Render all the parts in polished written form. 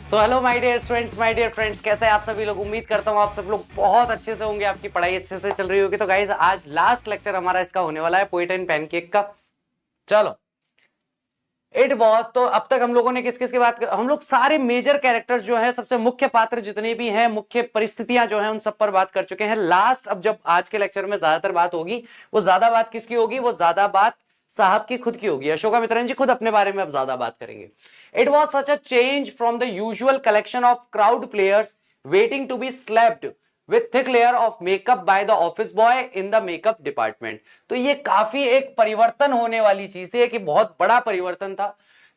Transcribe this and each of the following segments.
So hello my dear friends, कैसे हैं आप सभी लोग। उम्मीद करता हूँ आप सब लोग बहुत अच्छे से होंगे, आपकी पढ़ाई अच्छे से चल रही होगी। तो गाइज आज लास्ट लेक्चर हमारा इसका होने वाला है, पोएट एंड पैनकेक का। चलो इट वॉज, तो अब तक हम लोगों ने किस किस की बात हम लोग सारे मेजर कैरेक्टर्स जो है, सबसे मुख्य पात्र जितने भी हैं, मुख्य परिस्थितियां जो हैं, उन सब पर बात कर चुके हैं। लास्ट अब जब आज के लेक्चर में ज्यादातर बात होगी, वो ज्यादा बात किसकी होगी, वो ज्यादा बात साहब की खुद की होगी। अशोका मित्रन जी खुद अपने बारे में अब ज्यादा बात करेंगे। It was such a change from the usual collection of crowd players waiting to be slapped with thick layer of makeup by the office boy in the makeup department। तो ये काफी एक परिवर्तन होने वाली चीज थी, कि बहुत बड़ा परिवर्तन था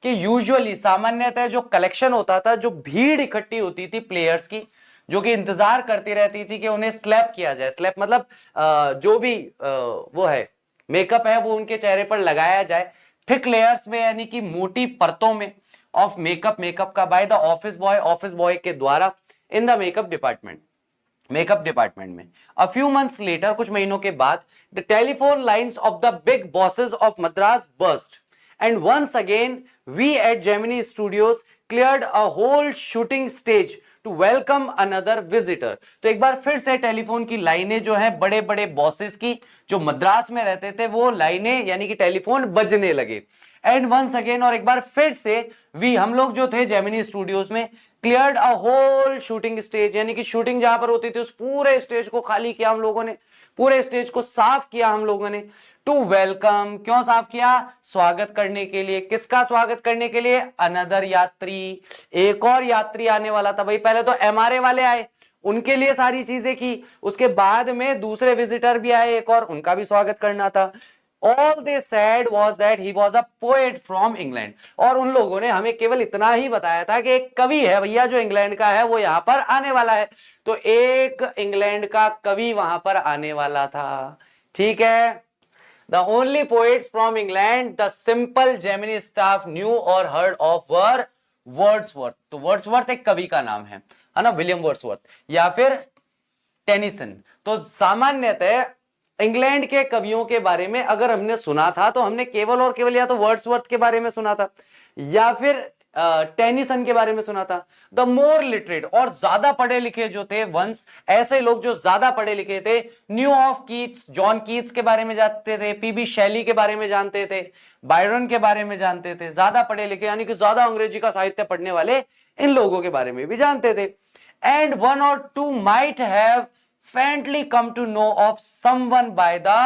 कि यूजुअली सामान्यतः जो कलेक्शन होता था, जो भीड़ इकट्ठी होती थी प्लेयर्स की, जो कि इंतजार करती रहती थी कि उन्हें स्लैप किया जाए। स्लैप मतलब जो भी वो है मेकअप है वो उनके चेहरे पर लगाया जाए, थिक लेयर्स में यानी कि मोटी परतों में, ऑफ मेकअप का, बाय द ऑफिस बॉय के द्वारा, इन द मेकअप डिपार्टमेंट में। अ फ्यू मंथ्स लेटर, कुछ महीनों के बाद, the telephone lines of the big bosses of Madras burst and once again we at Gemini studios cleared a whole shooting stage to welcome another visitor. तो एक बार फिर से telephone की लाइनें जो है बड़े बड़े बॉसेस की, जो मद्रास में रहते थे, वो लाइनें यानी कि टेलीफोन बजने लगे। एंड वंस अगेन, और एक बार फिर से, वी हम लोग जो थे जेमिनी स्टूडियोज में, cleared a whole shooting stage, यानी कि शूटिंग जहां पर होती थी उस पूरे स्टेज को खाली किया हम लोगों ने, पूरे स्टेज को साफ किया हम लोगों ने। टू वेलकम, क्यों साफ किया, स्वागत करने के लिए। किसका स्वागत करने के लिए, अनदर यात्री, एक और यात्री आने वाला था भाई। पहले तो एमआरए वाले आए, उनके लिए सारी चीजें की, उसके बाद में दूसरे विजिटर भी आए एक और, उनका भी स्वागत करना था। All they said was that he was a poet from England। और उन लोगों ने हमें केवल इतना ही बताया था कि एक कवि है भैया जो इंग्लैंड का है, वो यहां पर आने वाला है। तो एक इंग्लैंड का कवि वहां पर आने वाला था, ठीक है। The only poets from England the simple Gemini staff knew or heard of were Wordsworth. तो वर्ड्सवर्थ एक कवि का नाम है ना, विलियम वर्ड्सवर्थ या फिर टेनिसन। तो सामान्यतः इंग्लैंड के कवियों के बारे में अगर हमने सुना था तो हमने केवल और केवल या तो वर्ड्सवर्थ के बारे में सुना था या फिर टेनिसन के बारे में सुना था। द मोर लिटरेट, और ज्यादा पढ़े लिखे जो थे, वंस ऐसे लोग जो ज्यादा पढ़े लिखे थे, new of Keats, John Keats के बारे में जानते थे, पीबी शैली के बारे में जानते थे, बायरन के बारे में जानते थे। ज्यादा पढ़े लिखे यानी कि ज्यादा अंग्रेजी का साहित्य पढ़ने वाले इन लोगों के बारे में भी जानते थे। And one or two might have faintly come to know of someone by the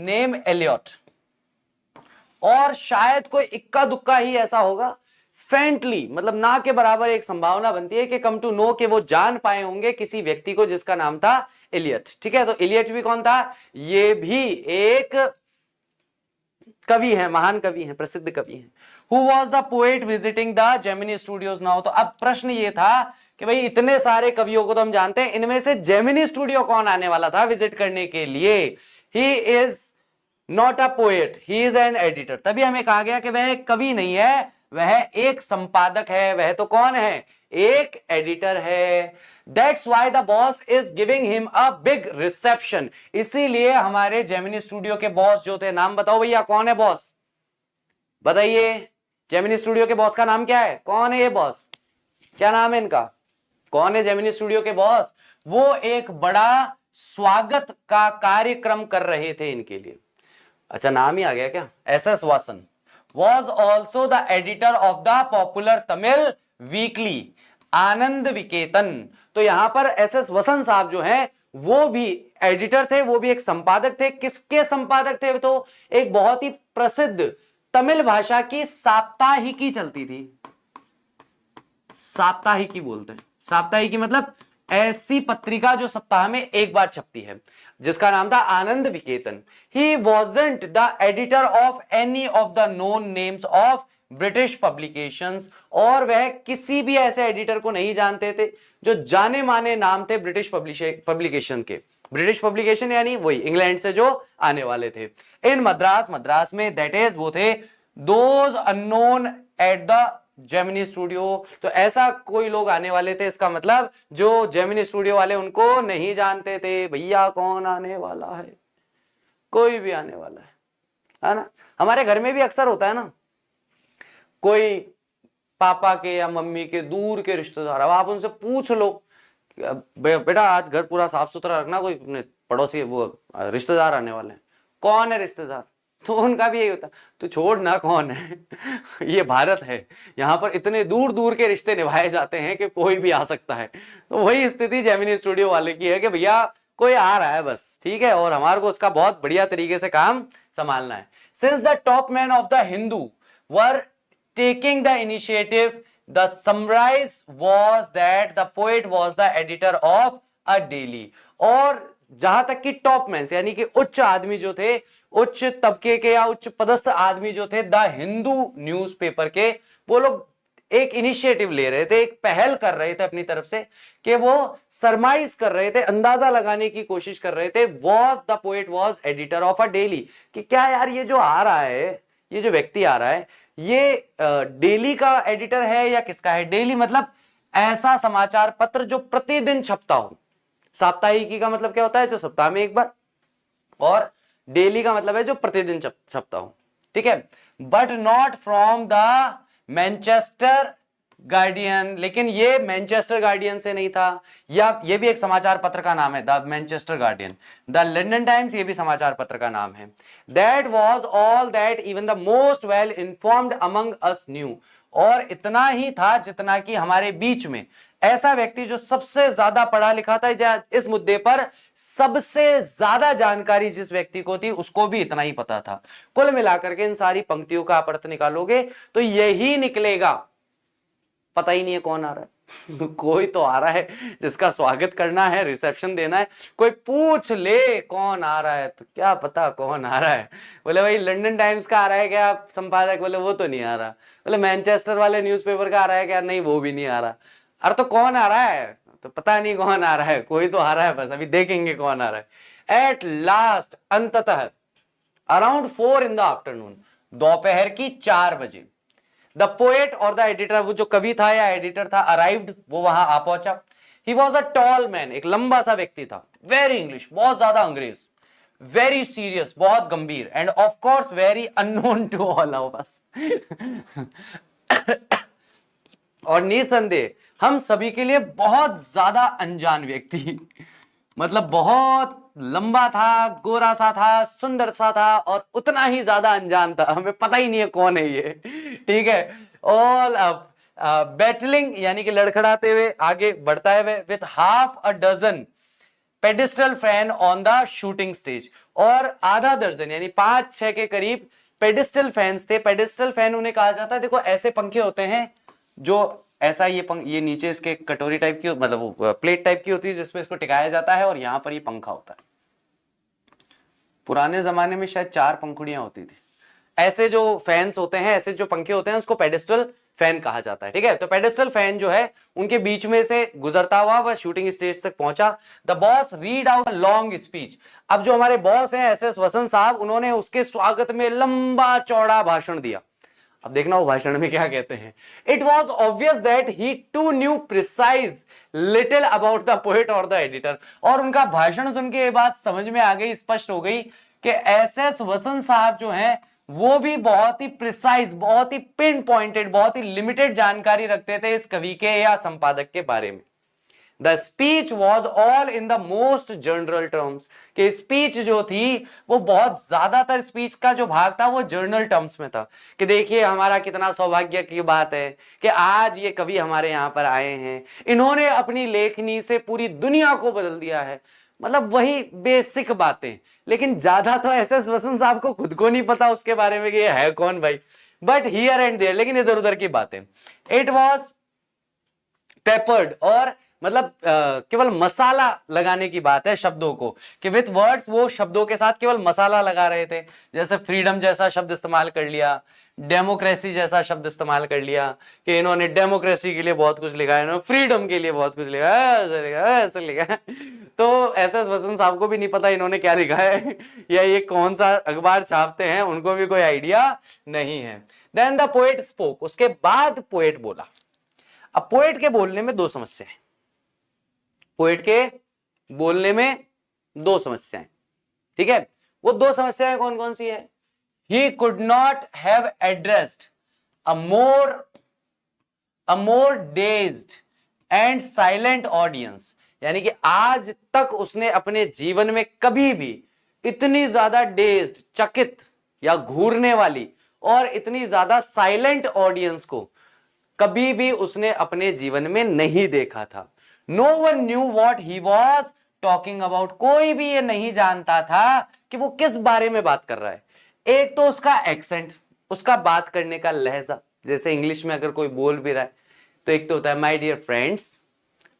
name Eliot। और शायद कोई इक्का दुक्का ही ऐसा होगा, फेंटली मतलब ना के बराबर एक संभावना बनती है कि कम टू नो, के वो जान पाए होंगे किसी व्यक्ति को जिसका नाम था एलियट, ठीक है। तो एलियट भी कौन था, ये भी एक कवि है, महान कवि है, प्रसिद्ध कवि है। Who was the poet visiting the Gemini studios now. तो अब प्रश्न ये था कि भाई इतने सारे कवियों को तो हम जानते हैं, इनमें से जेमिनी स्टूडियो कौन आने वाला था विजिट करने के लिए। He is not a poet, he is an editor. तभी हमें कहा गया कि वह एक कवि नहीं है, वह एक संपादक है। वह तो कौन है, एक एडिटर है। That's why the boss is giving him a big reception. इसीलिए हमारे जेमिनी स्टूडियो के बॉस जो थे, नाम बताओ भैया कौन है बॉस, बताइए। जेमिनी स्टूडियो के बॉस का नाम क्या है, कौन है ये बॉस, क्या नाम है इनका, कौन है जेमिनी स्टूडियो के बॉस। वो एक बड़ा स्वागत का कार्यक्रम कर रहे थे इनके लिए। अच्छा नाम ही आ गया क्या, S Vasan was also the editor of the popular Tamil weekly Anand Vikatan. तो यहां पर एस वसन साहब जो हैं वो भी एडिटर थे, वो भी एक संपादक थे। किसके संपादक थे, तो एक बहुत ही प्रसिद्ध तमिल भाषा की साप्ताहिकी चलती थी, साप्ताहिकी बोलते हैं। साप्ताहिकी मतलब ऐसी पत्रिका जो सप्ताह में एक बार छपती है, जिसका नाम था Anand Vikatan. He wasn't the editor of any of the known names of British publications. और वह किसी भी ऐसे एडिटर को नहीं जानते थे जो जाने माने नाम थे ब्रिटिश पब्लिकेशन के। ब्रिटिश पब्लिकेशन यानी वही इंग्लैंड से जो आने वाले थे। इन मद्रास में, दैट इज वो थे those unknown at the Gemini studio. तो ऐसा कोई लोग आने वाले थे, इसका मतलब जो जेमिनी स्टूडियो वाले उनको नहीं जानते थे भैया कौन आने वाला है, कोई भी आने वाला है ना। हमारे घर में भी अक्सर होता है ना, कोई पापा के या मम्मी के दूर के रिश्तेदार, अब आप उनसे पूछ लो बेटा आज घर पूरा साफ सुथरा रखना, कोई अपने पड़ोसी वो रिश्तेदार आने वाले हैं, कौन है रिश्तेदार, तो उनका भी यही होता तो छोड़ ना कौन है ये भारत है, यहाँ पर इतने दूर दूर के रिश्ते निभाए जाते हैं कि कोई भी आ सकता है। तो वही स्थिति जेमिनी स्टूडियो वाले की है कि भैया कोई आ रहा है बस, ठीक है, और हमारे को उसका बहुत बढ़िया तरीके से काम संभालना है। Since the top man of the Hindu were taking the initiative, the surmise was that the poet was the editor of a daily. और जहां तक कि टॉप मैन यानी कि उच्च आदमी जो थे, उच्च तबके के या उच्च पदस्थ आदमी जो थे द हिंदू न्यूज़पेपर के, वो लोग एक इनिशिएटिव ले रहे थे, एक पहल कर रहे थे अपनी तरफ से कि वो सरमाइज कर रहे थे, अंदाजा लगाने की कोशिश कर रहे थे, was the poet was editor of a daily, कि क्या यार ये जो आ रहा है, ये जो व्यक्ति आ रहा है, ये डेली का एडिटर है या किसका है। डेली मतलब ऐसा समाचार पत्र जो प्रतिदिन छपता हो। साप्ताहिकी का मतलब क्या होता है, जो सप्ताह में एक बार, और डेली का मतलब है जो प्रतिदिन छपता हो, ठीक है। But not from the Manchester guardian, लेकिन ये मैनचेस्टर गार्डियन से नहीं था, या ये भी एक समाचार पत्र का नाम है, the Manchester guardian. The London times ये भी समाचार पत्र का नाम है। That was all that even the most well informed among us new, और इतना ही था जितना कि हमारे बीच में ऐसा व्यक्ति जो सबसे ज्यादा पढ़ा लिखा था, इस मुद्दे पर सबसे ज्यादा जानकारी जिस व्यक्ति को थी उसको भी इतना ही पता था। कुल मिलाकर के इन सारी पंक्तियों का आप अर्थ निकालोगे तो यही निकलेगा, पता ही नहीं है कौन आ रहा है कोई तो आ रहा है जिसका स्वागत करना है, रिसेप्शन देना है, कोई पूछ ले कौन आ रहा है, तो क्या पता कौन आ रहा है। बोले भाई लंदन टाइम्स का आ रहा है क्या संपादक, बोले वो तो नहीं आ रहा। बोले मैनचेस्टर वाले न्यूज़पेपर का आ रहा है क्या, नहीं वो भी नहीं आ रहा। अरे तो कौन आ रहा है, तो पता नहीं कौन आ रहा है, कोई तो आ रहा है, बस अभी देखेंगे कौन आ रहा है। एट लास्ट, अंततः अराउंड 4 in the afternoon, दोपहर की 4 बजे, द पोएट और द एडिटर, वो जो कवि था या एडिटर था, अराइव्ड, वो वहां आ पहुंचा। He was a tall man, एक लंबा सा व्यक्ति था, वेरी इंग्लिश, बहुत ज्यादा अंग्रेज, वेरी सीरियस, बहुत गंभीर, and of course very unknown to all of us और निसंदेह हम सभी के लिए बहुत ज्यादा अनजान व्यक्ति मतलब बहुत लंबा था, गोरा सा था, सुंदर सा था, और उतना ही ज्यादा अनजान था, हमें पता ही नहीं है कौन है ये, ठीक है। ऑल बैटलिंग यानी कि लड़खड़ाते हुए आगे बढ़ता है with half a dozen pedestal fan on the shooting stage, और आधा दर्जन यानी 5-6 के करीब पेडिस्टल फैंस थे। पेडिस्टल फैन उन्हें कहा जाता है, देखो ऐसे पंखे होते हैं जो ऐसा ये नीचे इसके कटोरी टाइप की, मतलब वो प्लेट टाइप की होती है जिसपे इसको टिकाया जाता है, और यहाँ पर ये पंखा होता है। पुराने जमाने में शायद 4 पंखुड़ियां होती थी। ऐसे जो फैंस होते हैं, ऐसे जो पंखे होते हैं, उसको पेडिस्टल फैन कहा जाता है, ठीक है। तो पेडिस्टल फैन जो है उनके बीच में से गुजरता हुआ वह शूटिंग स्टेज तक पहुंचा। The boss read out long speech. अब जो हमारे बॉस हैं एसएस वसंत साहब, उन्होंने उसके स्वागत में लंबा चौड़ा भाषण दिया। अब देखना वो भाषण में क्या कहते हैं। It was obvious that he too knew precise little about the poet और द एडिटर। और उनका भाषण सुन के ये बात समझ में आ गई, स्पष्ट हो गई कि एसएस वसंत साहब जो हैं वो भी बहुत ही प्रिसाइज, बहुत ही पिन पॉइंटेड, बहुत ही लिमिटेड जानकारी रखते थे इस कवि के या संपादक के बारे में। The speech was all in the most general terms, कि स्पीच जो थी वो बहुत ज्यादातर स्पीच का जो भाग था वो जर्नल टर्म्स में था, कि देखिए हमारा कितना सौभाग्य की बात है कि आज ये कवि हमारे यहाँ पर आए हैं, इन्होंने अपनी लेखनी से पूरी दुनिया को बदल दिया है, मतलब वही बेसिक बातें। लेकिन ज्यादा तो एसएस वसंत साहब को खुद को नहीं पता उसके बारे में कि ये है कौन भाई, बट हियर एंड देयर, लेकिन इधर उधर की बातें। इट वॉज पेपर्ड, और मतलब केवल मसाला लगाने की बात है शब्दों को, कि विथ वर्ड्स वो शब्दों के साथ केवल मसाला लगा रहे थे। जैसे फ्रीडम जैसा शब्द इस्तेमाल कर लिया, डेमोक्रेसी जैसा शब्द इस्तेमाल कर लिया, कि इन्होंने डेमोक्रेसी के लिए बहुत कुछ लिखा है, इन्होंने फ्रीडम के लिए बहुत कुछ लिखा है, ऐसे लिखा है। तो एसएस वसंत साहब को भी नहीं पता इन्होंने क्या लिखा है या ये कौन सा अखबार छापते हैं, उनको भी कोई आइडिया नहीं है। देन द पोएट स्पोक, उसके बाद पोएट बोला। अब पोएट के बोलने में 2 समस्याएं, पोएट के बोलने में 2 समस्याएं, ठीक है। वो 2 समस्याएं कौन कौन सी है। He could not have addressed a more a more dazed and silent audience, यानी कि आज तक उसने अपने जीवन में कभी भी इतनी ज्यादा डेज्ड, चकित या घूरने वाली और इतनी ज्यादा साइलेंट ऑडियंस को कभी भी उसने अपने जीवन में नहीं देखा था। No one knew what he was talking about, कोई भी ये नहीं जानता था कि वो किस बारे में बात कर रहा है। एक तो उसका एक्सेंट, उसका बात करने का लहजा, जैसे इंग्लिश में अगर कोई बोल भी रहा है तो एक तो होता है my dear friends,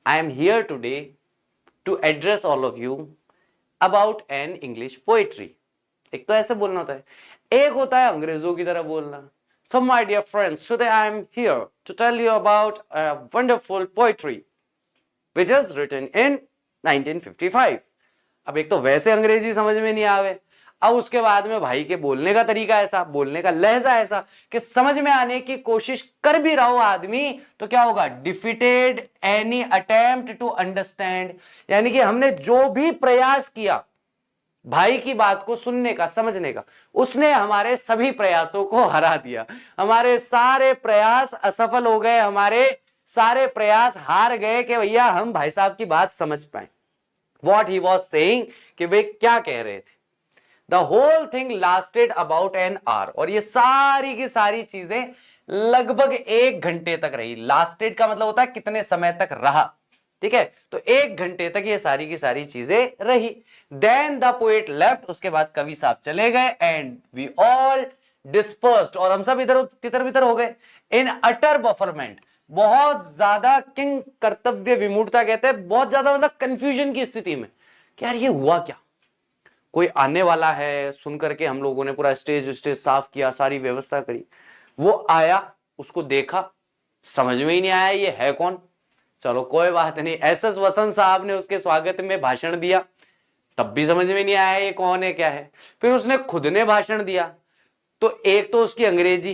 I am here today to address all of you about an English poetry, एक तो ऐसे बोलना होता है। एक होता है अंग्रेजों की तरह बोलना, so my dear friends, today I am here to tell you about a wonderful poetry which is written in 1955। अब एक तो वैसे अंग्रेजी समझ में नहीं आवे, अब उसके बाद में भाई के बोलने का तरीका ऐसा, बोलने का लहजा ऐसा कि समझ में आने की कोशिश कर भी रहा हो आदमी तो क्या होगा, defeated any attempt to understand, यानी कि हमने जो भी प्रयास किया भाई की बात को सुनने का, समझने का, उसने हमारे सभी प्रयासों को हरा दिया। हमारे सारे प्रयास असफल हो गए, हमारे सारे प्रयास हार गए कि भैया हम भाई साहब की बात समझ पाए। What he was saying, कि वे क्या कह रहे थे। The whole thing lasted about an hour, और ये सारी की सारी चीजें लगभग 1 घंटे तक रही। लास्टेड का मतलब होता है कितने समय तक रहा, ठीक है, तो 1 घंटे तक ये सारी की सारी चीजें रही। देन द पोएट लेफ्ट, उसके बाद कवि साहब चले गए, एंड वी ऑल डिस्पर्स्ड, और हम सब इधर तितर बितर हो गए, इन अटर बफरमेंट, बहुत ज्यादा किंग कर्तव्य विमूढ़ता कहते हैं, बहुत ज्यादा मतलब कंफ्यूजन की स्थिति में कि यार ये हुआ क्या, कोई आने वाला है। सुन करके हम लोगों ने पूरा स्टेज साफ किया, सारी व्यवस्था करी, वो आया, उसको देखा, समझ में ही नहीं आया ये है कौन। चलो कोई बात नहीं, एस.एस. वसंत साहब ने उसके स्वागत में भाषण दिया, तब भी समझ में नहीं आया ये कौन है क्या है। फिर उसने खुद ने भाषण दिया, तो एक तो उसकी अंग्रेजी,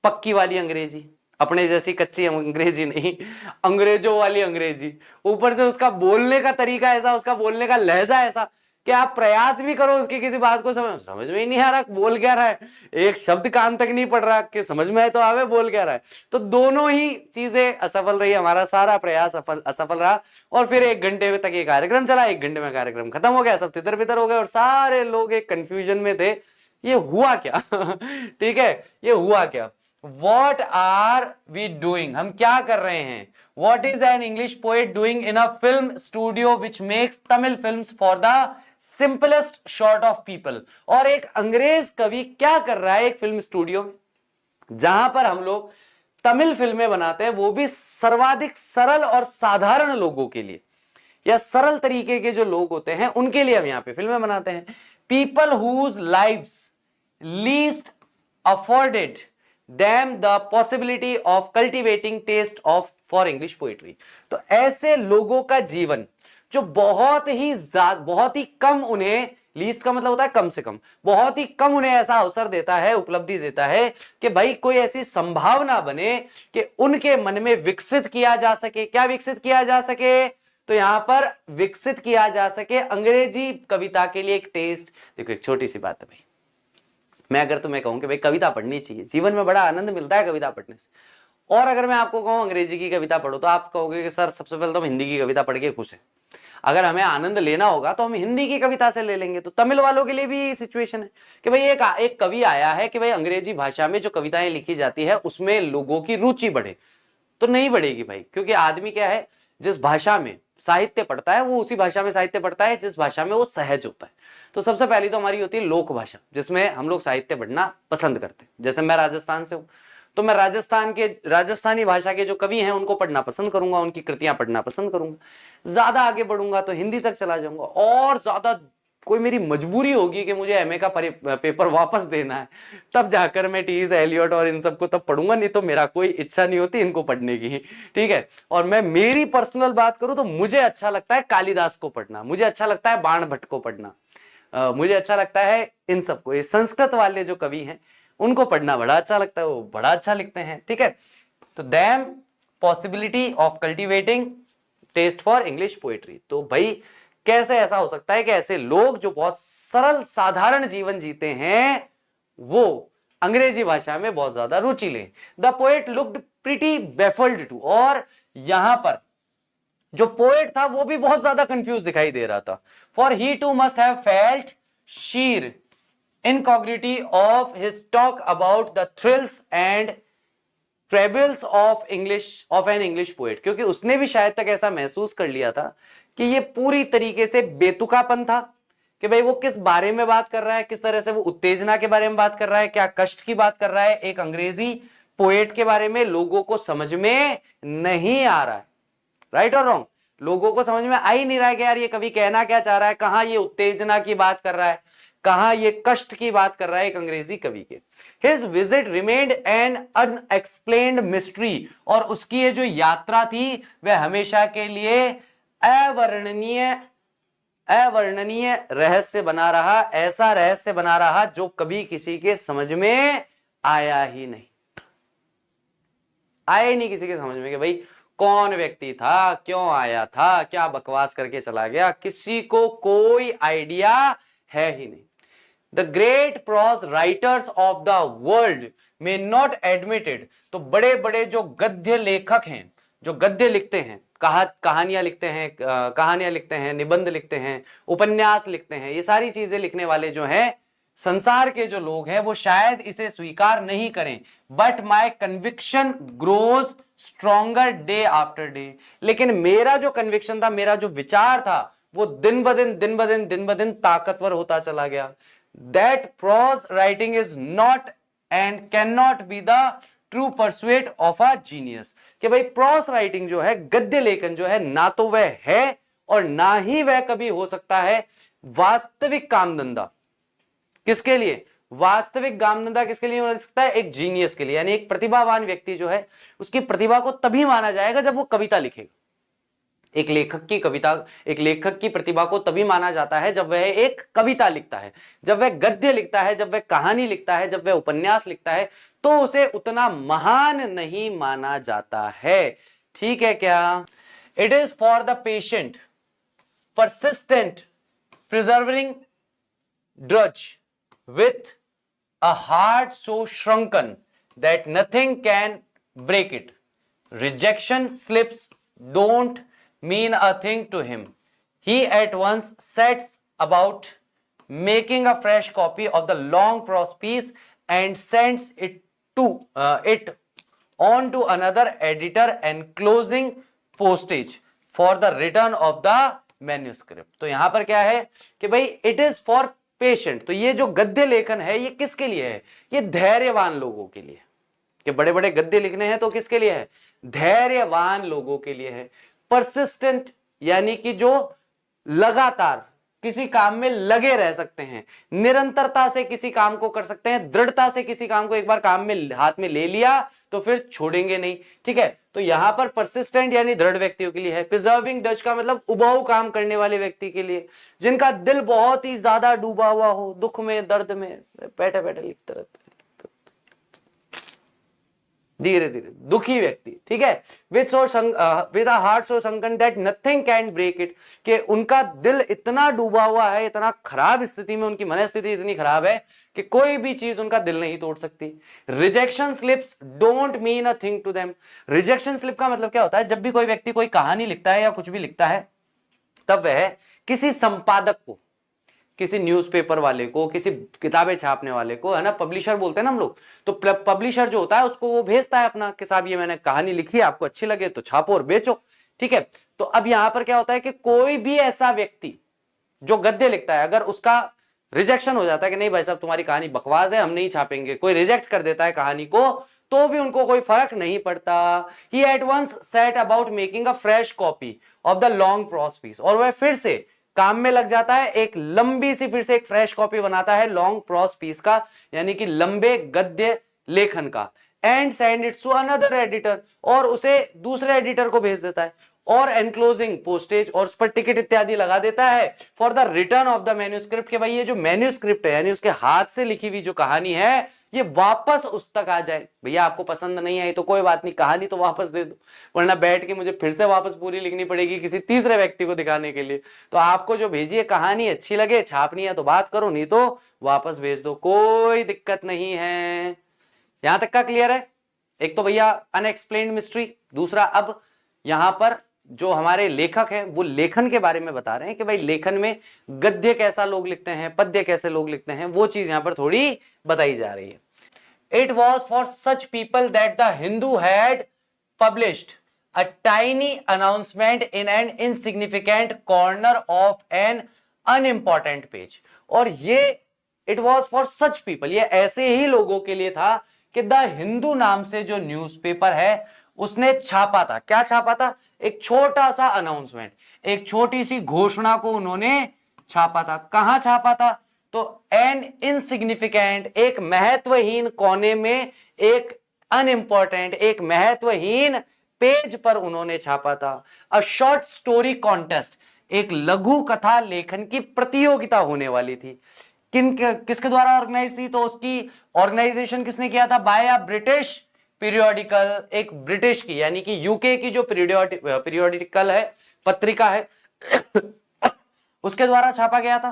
पक्की वाली अंग्रेजी, अपने जैसी कच्ची अंग्रेजी नहीं, अंग्रेजों वाली अंग्रेजी, ऊपर से उसका बोलने का तरीका ऐसा, उसका बोलने का लहजा ऐसा कि आप प्रयास भी करो उसकी किसी बात को समझ में ही नहीं आ रहा बोल क्या रहा है, एक शब्द कान तक नहीं पड़ रहा कि समझ में आए तो आवे बोल क्या रहा है। तो दोनों ही चीजें असफल रही, हमारा सारा प्रयास असफल रहा। और फिर 1 घंटे तक ये कार्यक्रम चला, 1 घंटे में कार्यक्रम खत्म हो गया, सब तितर बितर हो गए और सारे लोग एक कंफ्यूजन में थे, ये हुआ क्या ठीक है, ये हुआ क्या, वॉट आर वी डूइंग, हम क्या कर रहे हैं, what is an English poet doing in a film studio which makes Tamil films for the simplest short of people. और एक अंग्रेज कवि क्या कर रहा है एक फिल्म स्टूडियो में, जहां पर हम लोग तमिल फिल्में बनाते हैं, वो भी सर्वाधिक सरल और साधारण लोगों के लिए, या सरल तरीके के जो लोग होते हैं उनके लिए हम यहां पे फिल्में बनाते हैं। People whose lives least afforded them the possibility of cultivating taste of for English poetry. तो ऐसे लोगों का जीवन जो बहुत ही कम, उन्हें लीस्ट का मतलब होता है कम से कम, बहुत ही कम उन्हें ऐसा अवसर देता है, उपलब्धि देता है कि भाई कोई ऐसी संभावना बने कि उनके मन में विकसित किया जा सके। क्या विकसित किया जा सके, तो यहां पर विकसित किया जा सके अंग्रेजी कविता के लिए एक टेस्ट। देखो एक छोटी सी बात है भाई, मैं अगर तुम्हें कहूं कि भाई कविता पढ़नी चाहिए, जीवन में बड़ा आनंद मिलता है कविता पढ़ने से, और अगर मैं आपको कहूं अंग्रेजी की कविता पढ़ो, तो आप कहोगे कि सर सबसे पहले तो हम हिंदी की कविता पढ़ के खुश हैं, अगर हमें आनंद लेना होगा तो हम हिंदी की कविता से ले लेंगे। तो तमिल वालों के लिए भी सिचुएशन है कि भाई एक कवि आया है कि भाई अंग्रेजी भाषा में जो कविताएं लिखी जाती है उसमें लोगों की रुचि बढ़े, तो नहीं बढ़ेगी भाई, क्योंकि आदमी क्या है, जिस भाषा में साहित्य पढ़ता है वो उसी भाषा में साहित्य पढ़ता है जिस भाषा में वो सहज होता है। तो सबसे पहली तो हमारी होती है लोक भाषा, जिसमें हम लोग साहित्य पढ़ना पसंद करते हैं। जैसे मैं राजस्थान से हूं, तो मैं राजस्थानी भाषा के जो कवि हैं उनको पढ़ना पसंद करूंगा, उनकी कृतियां पढ़ना पसंद करूंगा। ज्यादा आगे बढ़ूंगा तो हिंदी तक चला जाऊंगा, और ज्यादा कोई मेरी मजबूरी होगी कि मुझे एमए का पेपर वापस देना है, तब जाकर मैं टी.एस. एलियट और इन सबको तब पढ़ूंगा, नहीं तो मेरा कोई इच्छा नहीं होती इनको पढ़ने की, ठीक है। और मैं मेरी पर्सनल बात करूं तो मुझे अच्छा लगता है कालिदास को पढ़ना, मुझे अच्छा लगता है बाण भट्ट को पढ़ना, मुझे अच्छा लगता है इन सबको, ये संस्कृत वाले जो कवि हैं उनको पढ़ना बड़ा अच्छा लगता है, वो बड़ा अच्छा लिखते हैं, ठीक है। तो them possibility of cultivating taste for English poetry. तो भाई कैसे ऐसा हो सकता है कि ऐसे लोग जो बहुत सरल साधारण जीवन जीते हैं वो अंग्रेजी भाषा में बहुत ज्यादा रुचि लें। The poet looked pretty baffled too, और यहां पर जो पोएट था वो भी बहुत ज्यादा कंफ्यूज दिखाई दे रहा था। For he too must have felt sheer incongruity of his talk about the thrills and travels of an English poet, क्योंकि उसने भी शायद तक ऐसा महसूस कर लिया था कि ये पूरी तरीके से बेतुकापन था कि भाई वो किस बारे में बात कर रहा है, किस तरह से वो उत्तेजना के बारे में बात कर रहा है, क्या कष्ट की बात कर रहा है, एक अंग्रेजी पोएट के बारे में लोगों को समझ में नहीं आ रहा है। राइट और रॉन्ग? लोगों को समझ में आ ही नहीं रहा है कि यार ये कवि कहना क्या चाह रहा है, कहां ये उत्तेजना की बात कर रहा है, कहां ये कष्ट की बात कर रहा है एक अंग्रेजी कवि के। His visit remained an unexplained mystery, और उसकी ये जो यात्रा थी वह हमेशा के लिए अवर्णनीय रहस्य बना रहा, ऐसा रहस्य बना रहा जो कभी किसी के समझ में आया ही नहीं किसी के समझ में कि भाई कौन व्यक्ति था, क्यों आया था, क्या बकवास करके चला गया, किसी को कोई आइडिया है ही नहीं। The great prose writers of the world may not admitted, तो बड़े बड़े जो गद्य लेखक हैं, जो गद्य लिखते हैं, कहानियां लिखते हैं, निबंध लिखते हैं, उपन्यास लिखते हैं, ये सारी चीजें लिखने वाले जो हैं संसार के जो लोग हैं वो शायद इसे स्वीकार नहीं करें। But my conviction grows stronger day after day, लेकिन मेरा जो कन्विक्शन था, मेरा जो विचार था, वो दिन ब दिन ताकतवर होता चला गया। That prose writing is not and cannot be the true pursuit of a genius, कि भाई prose writing जो है, गद्य लेखन जो है, ना तो वह है और ना ही वह कभी हो सकता है वास्तविक कामधंधा। किसके लिए? वास्तविक कामधंधा किसके लिए हो सकता है? एक जीनियस के लिए, यानी एक प्रतिभावान व्यक्ति जो है उसकी प्रतिभा को तभी माना जाएगा जब वो कविता लिखेगा। एक लेखक की प्रतिभा को तभी माना जाता है जब वह एक कविता लिखता है, जब वह गद्य लिखता है, जब वह कहानी लिखता है, जब वह उपन्यास लिखता है, तो उसे उतना महान नहीं माना जाता है। ठीक है क्या? It is for the patient persistent preserving drudge with a heart so shrunken that nothing can break it. Rejection slips don't mean a thing to him. He at once sets about making a fresh copy of the long prose piece and sends it on to another editor enclosing postage for the return of the manuscript. तो यहां पर क्या है कि भाई it is for patient, तो ये जो गद्य लेखन है ये किसके लिए है? ये धैर्यवान लोगों के लिए। कि बड़े बड़े गद्य लिखने हैं तो किसके लिए है? धैर्यवान लोगों के लिए है। परसिस्टेंट यानी कि जो लगातार किसी काम में लगे रह सकते हैं, निरंतरता से किसी काम को कर सकते हैं, दृढ़ता से किसी काम को एक बार काम में हाथ में ले लिया तो फिर छोड़ेंगे नहीं। ठीक है, तो यहां पर परसिस्टेंट यानी दृढ़ व्यक्तियों के लिए है। प्रिजर्विंग डच का मतलब उबाऊ काम करने वाले व्यक्ति के लिए, जिनका दिल बहुत ही ज्यादा डूबा हुआ हो, दुख में, दर्द में, बैठे बैठे लिखते रहते हैं, धीरे धीरे दुखी व्यक्ति। ठीक है, with a heart so sunken that nothing can break it, कि उनका दिल इतना डूबा हुआ है, इतना खराब स्थिति में, उनकी मनस्थिति इतनी खराब है कि कोई भी चीज उनका दिल नहीं तोड़ सकती। Rejection slips don't mean a thing to them. Rejection slip का मतलब क्या होता है? जब भी कोई व्यक्ति कोई कहानी लिखता है या कुछ भी लिखता है, तब वह किसी संपादक को, किसी न्यूज़पेपर वाले को, किसी किताबें छापने वाले को, है ना, पब्लिशर बोलते हैं ना हम लोग, तो पब्लिशर जो होता है उसको वो भेजता है अपना कि साहब ये मैंने कहानी लिखी है, आपको अच्छी लगे तो छापो और बेचो। ठीक है, तो अब यहां पर क्या होता है कि कोई भी ऐसा व्यक्ति जो गद्य लिखता है, अगर उसका रिजेक्शन हो जाता है कि नहीं भाई साहब तुम्हारी कहानी बकवास है, हम नहीं छापेंगे, कोई रिजेक्ट कर देता है कहानी को, तो भी उनको कोई फर्क नहीं पड़ता। He at once set about making a fresh copy of the long prose piece, और वह फिर से काम में लग जाता है, एक लंबी सी फिर से एक फ्रेश कॉपी बनाता है लॉन्ग प्रोज पीस का, यानी कि लंबे गद्य लेखन का, and send it to another editor, और उसे दूसरे एडिटर को भेज देता है, और एनक्लोजिंग पोस्टेज, और उस पर टिकट इत्यादि लगा देता है for the return of the manuscript, कि भाई ये जो मैन्यूस्क्रिप्ट है यानी उसके हाथ से लिखी हुई जो कहानी है ये वापस उस तक आ जाए। भैया आपको पसंद नहीं आई तो कोई बात नहीं, कहानी तो वापस दे दो, वरना बैठ के मुझे फिर से वापस पूरी लिखनी पड़ेगी किसी तीसरे व्यक्ति को दिखाने के लिए। तो आपको जो भेजी है कहानी अच्छी लगे, छापनी है तो बात करो, नहीं तो वापस भेज दो, कोई दिक्कत नहीं है। यहां तक का क्लियर है? एक तो भैया अनएक्सप्लेन्ड मिस्ट्री, दूसरा अब यहां पर जो हमारे लेखक हैं वो लेखन के बारे में बता रहे हैं कि भाई लेखन में गद्य कैसा लोग लिखते हैं, पद्य कैसे लोग लिखते हैं, वो चीज यहां पर थोड़ी बताई जा रही है। It was for such people that the Hindu had published a tiny announcement in an insignificant corner of an unimportant page. और ये it was for such people, ये ऐसे ही लोगों के लिए था कि द हिंदू नाम से जो न्यूज़पेपर है उसने छापा था। क्या छापा था? एक छोटा सा अनाउंसमेंट, एक छोटी सी घोषणा को उन्होंने छापा था। कहां छापा था? तो एन इनसिग्निफिकेंट, एक महत्वहीन कोने में, एक अनइंपॉर्टेंट, एक महत्वहीन पेज पर उन्होंने छापा था। अ शॉर्ट स्टोरी कॉन्टेस्ट, एक लघु कथा लेखन की प्रतियोगिता होने वाली थी। किसके द्वारा ऑर्गेनाइज थी? तो उसकी ऑर्गेनाइजेशन किसने किया था? बाय अ ब्रिटिश पीरियोडिकल, एक ब्रिटिश की यानी कि यूके की जो पीरियोडिकल है, पत्रिका है उसके द्वारा छापा गया था।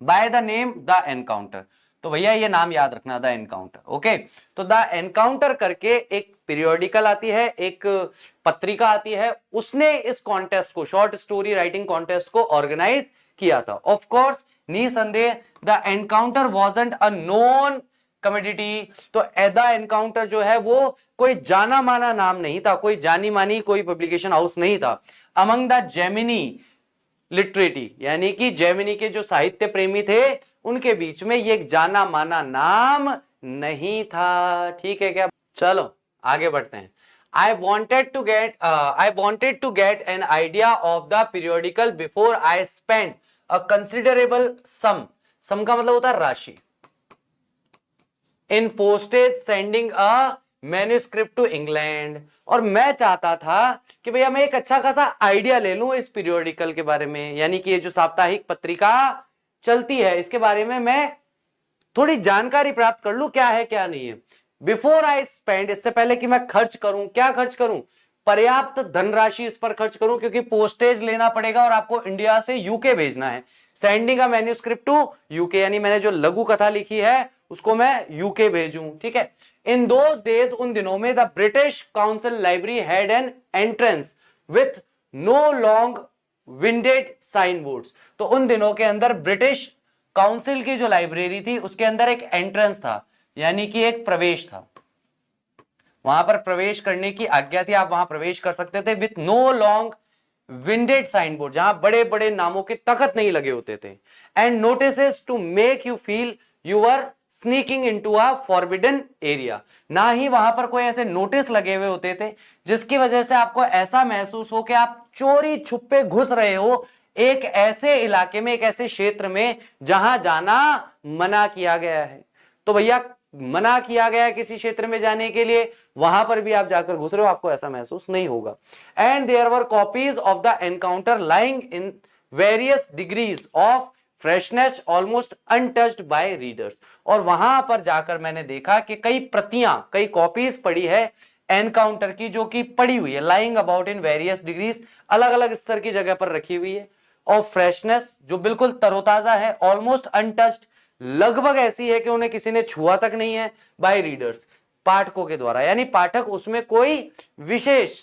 By the name the encounter. तो भैया ये नाम याद रखना, द एनकाउंटर। ओके, तो द एनकाउंटर करके एक पीरियोडिकल आती है, एक पत्रिका आती है, उसने इस कॉन्टेस्ट को, शॉर्ट स्टोरी राइटिंग कॉन्टेस्ट को ऑर्गेनाइज किया था। ऑफ कोर्स निसंदेह the encounter wasn't a known commodity. तो द एनकाउंटर जो है वो कोई जाना माना नाम नहीं था, कोई जानी मानी कोई पब्लिकेशन हाउस नहीं था। अमंग द जेमिनी लिटरेटी, यानी कि जेमिनी के जो साहित्य प्रेमी थे उनके बीच में ये एक जाना माना नाम नहीं था। ठीक है क्या? चलो आगे बढ़ते हैं। I wanted to get an idea of the periodical before I spent a considerable sum. sum का मतलब होता है राशि। In postage sending a manuscript to England. और मैं चाहता था कि भैया मैं एक अच्छा खासा आइडिया ले लूं इस पीरियोडिकल के बारे में, यानी कि ये जो साप्ताहिक पत्रिका चलती है इसके बारे में मैं थोड़ी जानकारी प्राप्त कर लूं, क्या है क्या नहीं है। बिफोर आई स्पेंड, इससे पहले कि मैं खर्च करूं, क्या खर्च करूं? पर्याप्त धनराशि इस पर खर्च करूं, क्योंकि पोस्टेज लेना पड़ेगा और आपको इंडिया से यूके भेजना है। Sending a manuscript to UK, यानी मैंने जो लघु कथा लिखी है उसको मैं यूके भेजूं। ठीक है। इन दोज डेज, उन दिनों में, the British Council library had an entrance with no long winded sign boards. तो उन दिनों के अंदर ब्रिटिश काउंसिल की जो लाइब्रेरी थी उसके अंदर एक एंट्रेंस था, यानी कि एक प्रवेश था। वहां पर प्रवेश करने की आज्ञा थी, आप वहां प्रवेश कर सकते थे with no long winded sign board, जहां बड़े बड़े नामों के तखत नहीं लगे होते थे। And notices to make you feel you are sneaking into a forbidden area. ना ही वहां पर कोई ऐसे नोटिस लगे हुए होते थे जिसकी वजह से आपको ऐसा महसूस हो कि आप चोरी छुपे घुस रहे हो एक ऐसे इलाके में, एक ऐसे क्षेत्र में जहां जाना मना किया गया है। तो भैया मना किया गया है किसी क्षेत्र में जाने के लिए, वहां पर भी आप जाकर घुस रहे हो, आपको ऐसा महसूस नहीं होगा। And there were copies of the Encounter lying in various degrees of freshness almost untouched by readers. और वहां पर जाकर मैंने देखा कि कई प्रतियां, कई कॉपीज पड़ी है एनकाउंटर की, जो कि पड़ी हुई है lying about in various degrees, अलग अलग स्तर की जगह पर रखी हुई है। ऑफ फ्रेशनेस, जो बिल्कुल तरोताजा है। ऑलमोस्ट अनटच्ड, लगभग ऐसी है कि उन्हें किसी ने छुआ तक नहीं है। बाय रीडर्स, पाठकों के द्वारा, यानी पाठक उसमें कोई विशेष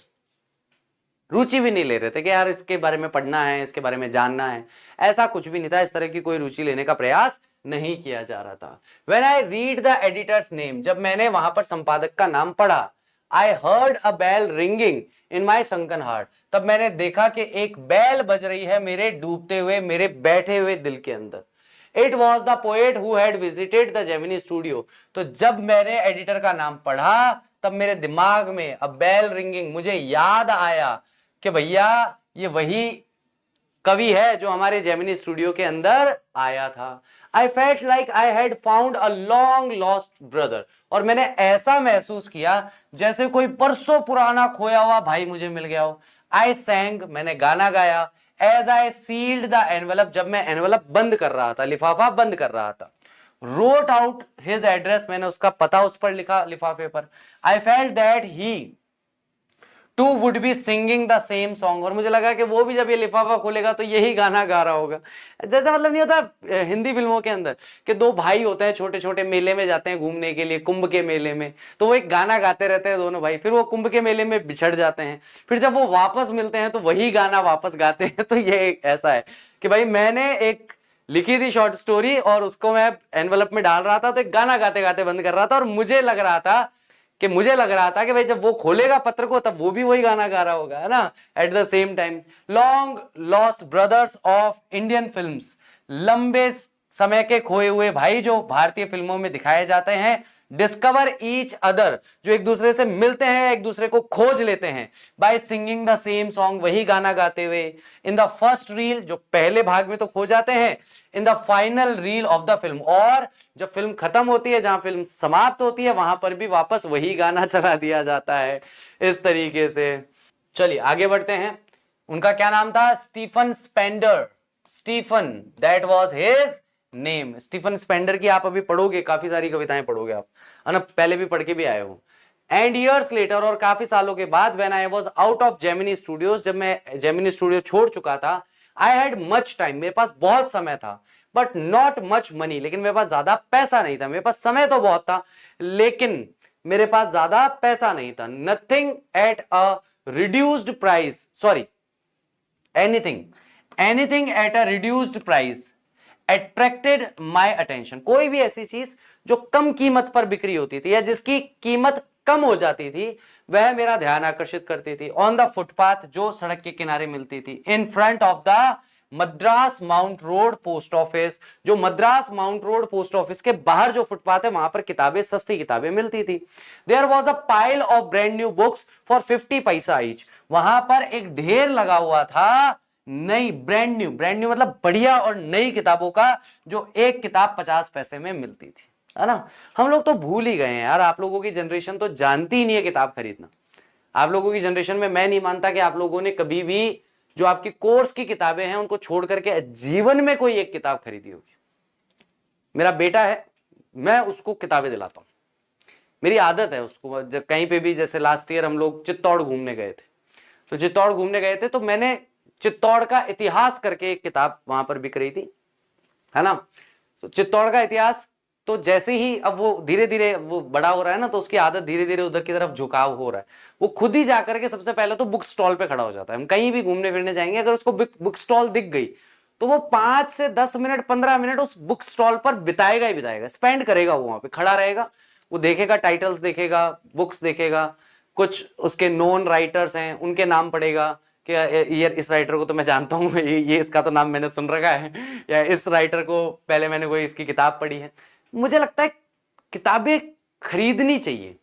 रुचि भी नहीं ले रहे थे कि यार इसके बारे में पढ़ना है, इसके बारे में जानना है, ऐसा कुछ भी नहीं था। इस तरह की कोई रुचि लेने का प्रयास नहीं किया जा रहा था। When I read the editor's name, जब मैंने वहां पर संपादक का नाम पढ़ा, I heard a bell ringing in my sunken heart, तब मैंने देखा कि एक बैल बज रही है मेरे डूबते हुए, मेरे बैठे हुए दिल के अंदर। It was the poet who had visited the Gemini studio। तो जब मैंने एडिटर का नाम पढ़ा तब मेरे दिमाग में अ बेल रिंगिंग, मुझे याद आया कि भैया ये वही कवि है जो हमारे जेमिनी स्टूडियो के अंदर आया था। I felt like I had found a long lost brother, और मैंने ऐसा महसूस किया जैसे कोई परसों पुराना खोया हुआ भाई मुझे मिल गया हो। I sang, मैंने गाना गाया। As I sealed the envelope, जब मैं एनवेलप बंद कर रहा था, लिफाफा बंद कर रहा था। wrote out his address, मैंने उसका पता उस पर लिखा लिफाफे पर. I felt that he too would be singing the same song, और मुझे लगा कि वो भी जब ये लिफाफा खोलेगा तो यही गाना गा रहा होगा. जैसा मतलब नहीं होता हिंदी फिल्मों के अंदर कि दो भाई होते हैं, छोटे छोटे मेले में जाते हैं घूमने के लिए, कुंभ के मेले में, तो वो एक गाना गाते रहते हैं दोनों भाई, फिर वो कुंभ के मेले में बिछड़ जाते हैं, फिर जब वो वापस मिलते हैं तो वही गाना वापस गाते हैं. तो ये ऐसा है कि भाई मैंने एक लिखी थी शॉर्ट स्टोरी और उसको मैं एनवलप में डाल रहा था, तो एक गाना गाते गाते बंद कर रहा था, और मुझे लग रहा था कि भाई जब वो खोलेगा पत्र को तब वो भी वही गाना गा रहा होगा, है ना. At the same time, long lost brothers of Indian films, लंबे समय के खोए हुए भाई जो भारतीय फिल्मों में दिखाए जाते हैं, डिस्कवर ईच अदर, जो एक दूसरे से मिलते हैं, एक दूसरे को खोज लेते हैं, by singing the same song, वही गाना गाते हुए, इन द फर्स्ट रील, जो पहले भाग में तो खो जाते हैं, in the final reel of the film, और जब फिल्म खत्म होती है, जहां फिल्म समाप्त होती है, वहां पर भी वापस वही गाना चला दिया जाता है. इस तरीके से चलिए आगे बढ़ते हैं. उनका क्या नाम था? Stephen Spender. Stephen, that was his name. Stephen Spender की आप अभी पढ़ोगे, काफी सारी कविताएं पढ़ोगे आप, है ना, पहले भी पढ़ के भी आए हो. एंड ईयर्स लेटर, और काफी सालों के बाद, when I was out of Gemini studios, जब मैं जेमिनी स्टूडियो छोड़ चुका था, आई हैड मच टाइम, मेरे पास बहुत समय था, बट नॉट मच मनी, लेकिन मेरे पास ज्यादा पैसा नहीं था. मेरे पास समय तो बहुत था लेकिन मेरे पास ज्यादा पैसा नहीं था. Nothing at a reduced price, sorry, anything at a reduced price attracted my attention. कोई भी ऐसी चीज जो कम कीमत पर बिक्री होती थी या जिसकी कीमत कम हो जाती थी, वह मेरा ध्यान आकर्षित करती थी. ऑन द फुटपाथ, जो सड़क के किनारे मिलती थी. In front of the Madras Mount Road post office, जो Madras Mount Road post office के बाहर जो फुटपाथ है, वहां पर किताबें, सस्ती किताबें मिलती थी. There was a pile of brand new books for 50 paisa each. वहां पर एक ढेर लगा हुआ था नई, ब्रांड न्यू मतलब बढ़िया और नई किताबों का, जो एक किताब 50 पैसे में मिलती थी, है ना. हम लोग तो भूल ही गए हैं यार, आप लोगों की जनरेशन तो जानती ही नहीं है किताब खरीदना. आप लोगों की जनरेशन में मैं नहीं मानता कि आप लोगों ने कभी भी जो आपकी कोर्स की किताबें हैं उनको छोड़ करके जीवन में कोई एक किताब खरीदी होगी. मेरा बेटा है, मैं उसको किताबें दिलाता हूं, मेरी आदत है उसको. जब कहीं पे भी, जैसे लास्ट ईयर हम लोग चित्तौड़ घूमने गए थे, तो चित्तौड़ घूमने गए थे तो मैंने चित्तौड़ का इतिहास करके एक किताब वहां पर बिक रही थी, है ना. तो चित्तौड़ का इतिहास, तो जैसे ही अब वो धीरे धीरे वो बड़ा हो रहा है ना, तो उसकी आदत धीरे धीरे उधर की तरफ झुकाव हो रहा है. वो खुद ही जाकर के सबसे पहले तो बुक स्टॉल पे खड़ा हो जाता है. हम कहीं भी घूमने फिरने जाएंगे, अगर उसको बुक स्टॉल दिख गई तो वो 5 से 10 मिनट 15 मिनट उस बुक स्टॉल पर बिताएगा ही बिताएगा, स्पेंड करेगा. वो वहां पे खड़ा रहेगा, वो देखेगा, टाइटल्स देखेगा, बुक्स देखेगा, कुछ उसके नोन राइटर्स हैं उनके नाम पढ़ेगा कि ये इस राइटर को तो मैं जानता हूँ, ये इसका तो नाम मैंने सुन रखा है, या इस राइटर को पहले मैंने कोई इसकी किताब पढ़ी है. मुझे लगता है किताबें खरीदनी चाहिए.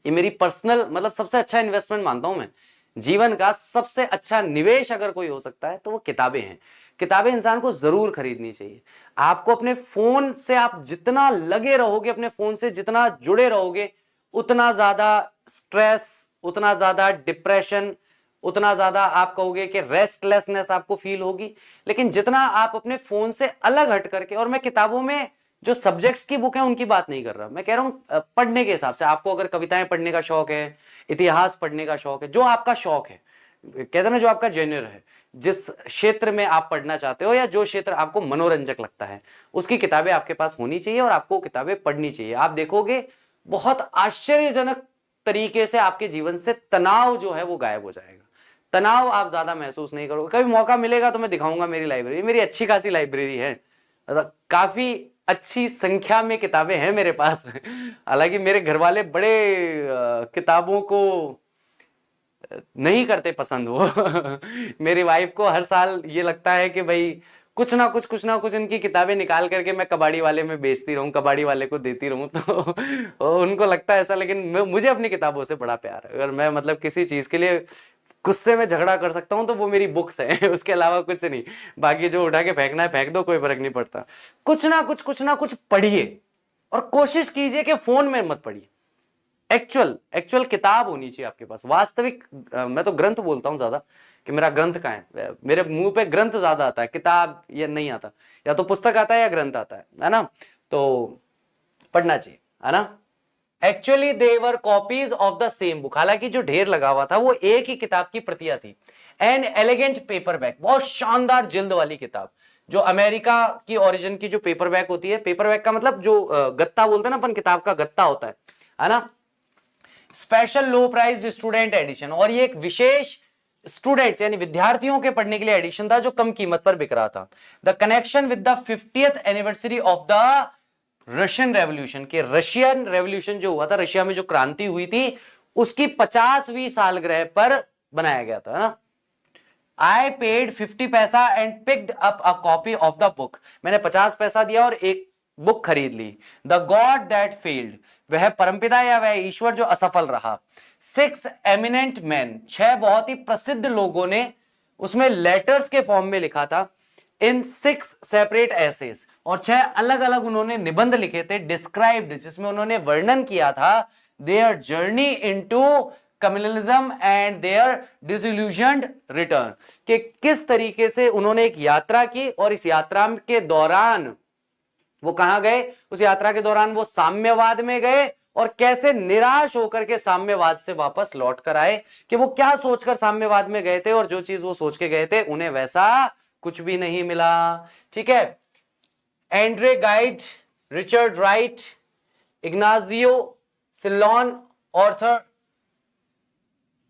ये मेरी पर्सनल, मतलब सबसे अच्छा इन्वेस्टमेंट मानता हूं मैं. जीवन का सबसे अच्छा निवेश अगर कोई हो सकता है तो वो किताबें हैं. किताबें इंसान को जरूर खरीदनी चाहिए. आपको अपने फोन से, आप जितना लगे रहोगे, अपने फोन से जितना जुड़े रहोगे, उतना ज्यादा स्ट्रेस, उतना ज्यादा डिप्रेशन, उतना ज्यादा आप कहोगे कि रेस्टलेसनेस आपको फील होगी. लेकिन जितना आप अपने फोन से अलग हट करके, और मैं किताबों में जो सब्जेक्ट्स की बुक है उनकी बात नहीं कर रहा, मैं कह रहा हूं पढ़ने के हिसाब से. आपको अगर कविताएं पढ़ने का शौक है, इतिहास पढ़ने का शौक है, जो आपका शौक है, कहते हैं ना, जो आपका जेनर है, जिस क्षेत्र में आप पढ़ना चाहते हो या जो क्षेत्र आपको मनोरंजक लगता है, उसकी किताबें आपके पास होनी चाहिए और आपको किताबें पढ़नी चाहिए. आप देखोगे बहुत आश्चर्यजनक तरीके से आपके जीवन से तनाव जो है वो गायब हो जाएगा. तनाव आप ज्यादा महसूस नहीं करोगे. कभी मौका मिलेगा तो मैं दिखाऊंगा मेरी लाइब्रेरी. मेरी अच्छी खासी लाइब्रेरी है, काफी अच्छी संख्या में किताबें हैं मेरे पास. हालांकि मेरे घर वाले बड़े किताबों को नहीं करते पसंद वो. मेरी वाइफ को हर साल ये लगता है कि भाई कुछ ना कुछ इनकी किताबें निकाल करके मैं कबाड़ी वाले में बेचती रहूं, कबाड़ी वाले को देती रहूं. तो उनको लगता है ऐसा, लेकिन मुझे अपनी किताबों से बड़ा प्यार है. अगर मैं मतलब किसी चीज के लिए गुस्से में झगड़ा कर सकता हूं तो वो मेरी बुक्स हैं, उसके अलावा कुछ नहीं. बाकी जो उठा के फेंकना है फेंक दो, कोई फर्क नहीं पड़ता. कुछ ना कुछ पढ़िए, और कोशिश कीजिए कि फोन में मत पढ़िए. एक्चुअल किताब होनी चाहिए आपके पास, वास्तविक. मैं तो ग्रंथ बोलता हूं ज्यादा, कि मेरा ग्रंथ कहाँ है, मेरे मुंह पे ग्रंथ ज्यादा आता है, किताब ये नहीं आता, या तो पुस्तक आता है या ग्रंथ आता है ना, तो पढ़ना चाहिए, है ना। Actually they were copies of the same book, हालांकि जो ढेर लगा हुआ था वो एक ही किताब की प्रतियां थी। एन एलिगेंट पेपर बैक, बहुत शानदार जिल्द वाली किताब, जो अमेरिका की ओरिजिन की जो पेपर बैक होती है, पेपर बैक का मतलब जो गत्ता बोलते हैं ना अपन, किताब का गत्ता होता है ना। Special low price student edition, और ये एक विशेष स्टूडेंट्स यानी विद्यार्थियों के पढ़ने के लिए एडिशन था जो कम कीमत पर बिक रहा था। The connection with the 50th anniversary of the Russian revolution, के रशियन रेवोल्यूशन जो हुआ था, रशिया में जो क्रांति हुई थी, उसकी 50वीं सालगिरह पर बनाया गया था ना। I paid 50 पैसा and picked up a copy of the book, मैंने 50 पैसा दिया और एक बुक खरीद ली। द गॉड दैट फेल्ड, वह परमपिता या वह ईश्वर जो असफल रहा। 6 एमिनेंट मैन, 6 बहुत ही प्रसिद्ध लोगों ने उसमें लेटर्स के फॉर्म में लिखा था, इन 6 सेपरेट एसेस, और 6 अलग अलग उन्होंने निबंध लिखे थे, डिस्क्राइब्ड, जिसमें उन्होंने वर्णन किया था their journey into communalism and their disillusioned return, कि किस तरीके से उन्होंने एक यात्रा की और इस यात्रा के दौरान वो कहां गए, उस यात्रा के दौरान वो साम्यवाद में गए और कैसे निराश होकर के साम्यवाद से वापस लौट कर आए, कि वो क्या सोचकर साम्यवाद में गए थे और जो चीज वो सोच के गए थे उन्हें वैसा कुछ भी नहीं मिला। ठीक है, Andre Gide, Richard Wright, Ignazio Silone, Arthur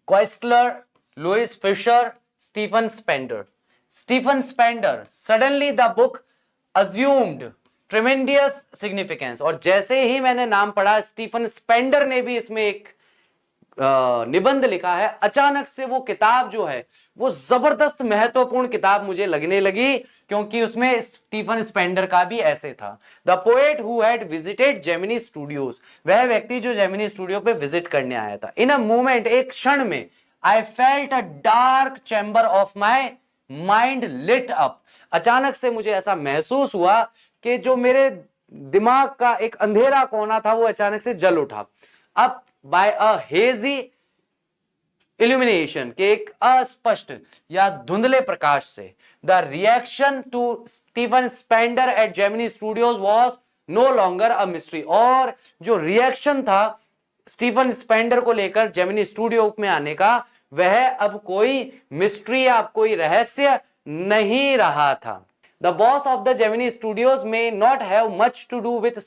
Koestler, Louis Fischer, Stephen Spender. Stephen Spender, suddenly the book assumed tremendous significance, और जैसे ही मैंने नाम पढ़ा, स्टीफन स्पेंडर ने भी इसमें एक निबंध लिखा है, अचानक से वो किताब जो है वो जबरदस्त महत्वपूर्ण किताब मुझे लगने लगी, क्योंकि उसमें स्टीफन स्पेंडर का भी ऐसे था। The poet who had visited Gemini studios, वह व्यक्ति जो जेमिनी स्टूडियो पे विजिट करने आया था। इन अ मोमेंट, एक क्षण में, I felt a dark chamber of my mind lit up, अचानक से मुझे ऐसा महसूस हुआ कि जो मेरे दिमाग का एक अंधेरा कोना था वो अचानक से जल उठा। अब बाय अ हेजी इल्यूमिनेशन, के एक अस्पष्ट या धुंधले प्रकाश से, the reaction to Stephen Spender at Gemini studios was no longer a mystery, और जो रिएक्शन था स्टीफन स्पेंडर को लेकर जेमिनी स्टूडियो में आने का, वह अब कोई मिस्ट्री या कोई रहस्य नहीं रहा था। The boss of the Gemini Studios may not have much to do with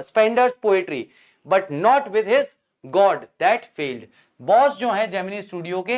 Spender's poetry, but not with his God that failed. Boss जो है जेमिनी स्टूडियो के,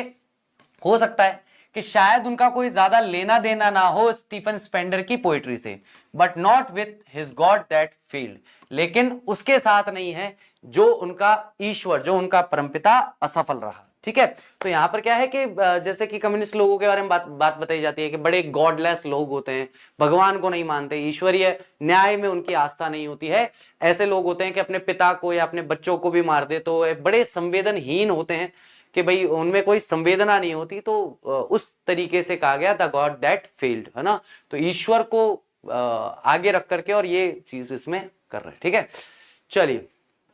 हो सकता है कि शायद उनका कोई ज्यादा लेना देना ना हो स्टीफन स्पेंडर की पोएट्री से, but not with his God that failed, लेकिन उसके साथ नहीं है जो उनका ईश्वर, जो उनका परमपिता असफल रहा। ठीक है, तो यहां पर क्या है कि जैसे कि कम्युनिस्ट लोगों के बारे में बात बताई जाती है कि बड़े गॉडलेस लोग होते हैं, भगवान को नहीं मानते, ईश्वरीय न्याय में उनकी आस्था नहीं होती है, ऐसे लोग होते हैं कि अपने पिता को या अपने बच्चों को भी मार दे, तो बड़े संवेदनहीन होते हैं कि भाई उनमें कोई संवेदना नहीं होती, तो उस तरीके से कहा गया द गॉड दैट फेल्ड, है ना। तो ईश्वर को आगे रख करके और ये चीज इसमें कर रहे हैं। ठीक है, चलिए,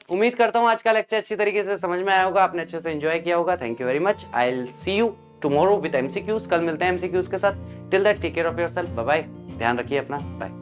उम्मीद करता हूं आज का लेक्चर अच्छी तरीके से समझ में आया होगा, आपने अच्छे से एंजॉय किया होगा। Thank you very much, I will see you tomorrow with MCQs, कल मिलते हैं एमसीक्यूज के साथ। Till that take care of yourself, bye bye, ध्यान रखिए अपना, बाय।